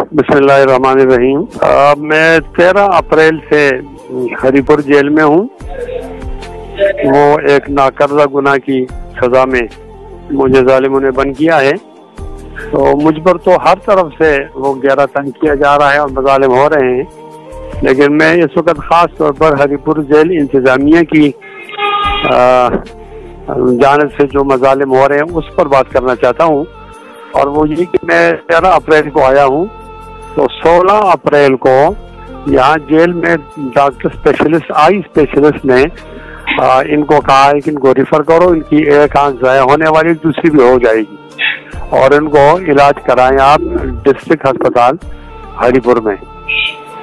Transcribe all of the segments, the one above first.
बिस्मिल्लाहिर्रहमानिर्रहीम। मैं 13 अप्रैल से हरिपुर जेल में हूँ। वो एक नाकर्जा गुनाह की सजा में मुझे जालिमों ने बंद किया है। तो मुझ पर तो हर तरफ से वो गहरा तंग किया जा रहा है और मजालिम हो रहे हैं, लेकिन मैं इस वक्त खास तौर पर हरिपुर जेल इंतजामिया की जानिब से जो मजालिम हो रहे हैं उस पर बात करना चाहता हूँ। और वो ये कि मैं 13 अप्रैल को आया हूँ, तो 16 अप्रैल को यहाँ जेल में डॉक्टर स्पेशलिस्ट आई स्पेशलिस्ट ने इनको कहा है कि इनको रिफर करो, इनकी एक आंख ज़ाया होने वाली, दूसरी भी हो जाएगी और इनको इलाज कराएं आप डिस्ट्रिक्ट अस्पताल हरिपुर में।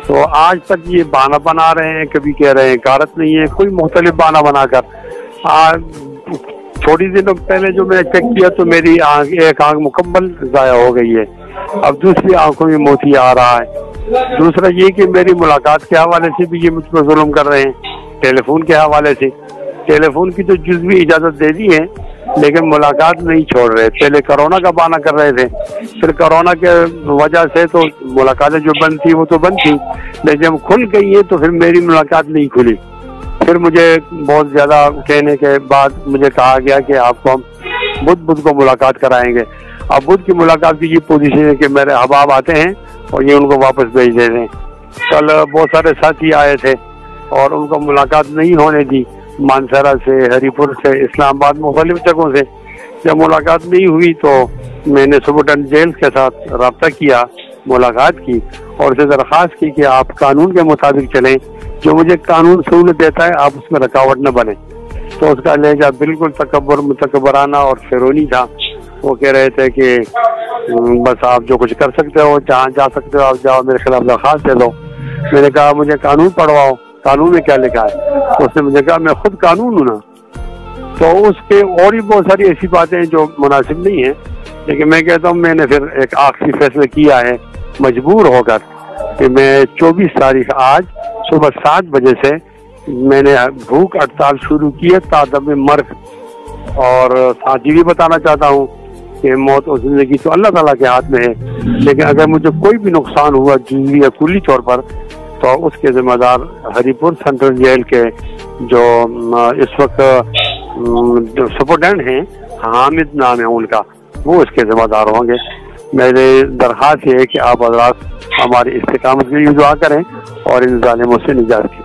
तो आज तक ये बहाना बना रहे हैं, कभी कह रहे हैं कारत नहीं है, कोई मुख्तलिफ बहाना बनाकर। थोड़ी दिनों पहले जो मैंने चेक किया तो मेरी एक आंख मुकम्मल ज़ाया हो गई है, अब दूसरी आंखों में मोती आ रहा है। दूसरा ये कि मेरी मुलाकात के हवाले से भी ये मुझ पर जुल्म कर रहे हैं, टेलीफोन के हवाले से। टेलीफोन की तो जुज़वी इजाज़त दे दी है, लेकिन मुलाकात नहीं छोड़ रहे। पहले कोरोना का बहाना कर रहे थे, फिर कोरोना के वजह से तो मुलाकातें जो बंद थी वो तो बंद थी, लेकिन जब खुल गई है तो फिर मेरी मुलाकात नहीं खुली। फिर मुझे बहुत ज़्यादा कहने के बाद मुझे कहा गया कि आपको हम बुध को मुलाकात कराएंगे। अब बुध की मुलाकात की ये पोजीशन है कि मेरे अहबाब आते हैं और ये उनको वापस भेज देते हैं। कल बहुत सारे साथी आए थे और उनको मुलाकात नहीं होने दी, मानसरा से, हरिपुर से, इस्लामाबाद, मुख्तलिफ जगहों से। जब मुलाकात नहीं हुई तो मैंने सुपरटेंडेंट जेल के साथ रब्ता किया, मुलाकात की और उसे दरख्वास्त की कि आप कानून के मुताबिक चलें, जो मुझे कानून सहूलत देता है आप उसमें रुकावट न बने। तो उसका लहजा बिल्कुल मुतकब्बराना और फिरौनी था। वो कह रहे थे कि बस आप जो कुछ कर सकते हो, जहाँ जा सकते हो आप जाओ, मेरे खिलाफ दरख्वास्त दे दो। मैंने कहा मुझे कानून पढ़वाओ, कानून में क्या लिखा है। तो उसने मुझे कहा मैं खुद कानून हूँ ना। तो उसके और भी बहुत सारी ऐसी बातें हैं जो मुनासिब नहीं है, लेकिन मैं कहता हूँ मैंने फिर एक आखिरी फैसला किया है मजबूर होकर कि मैं 24 तारीख आज सुबह 7 बजे से मैंने भूख हड़ताल शुरू की है तादम मर्ग। और साथ ही भी बताना चाहता हूँ कि मौत और जिंदगी तो अल्लाह ताला के हाथ में है, लेकिन अगर मुझे कोई भी नुकसान हुआ जुज़वी या कुल्ली तौर पर तो उसके जिम्मेदार हरिपुर सेंट्रल जेल के जो इस वक्त जो सुपरटेंडेंट हैं, हामिद नाम है उनका, वो इसके जिम्मेदार होंगे। मेरी दरख्वास्त है कि आप हज़रात हमारी इस्तिकामत के लिए दुआ करें और इन जालिमों से निजात की।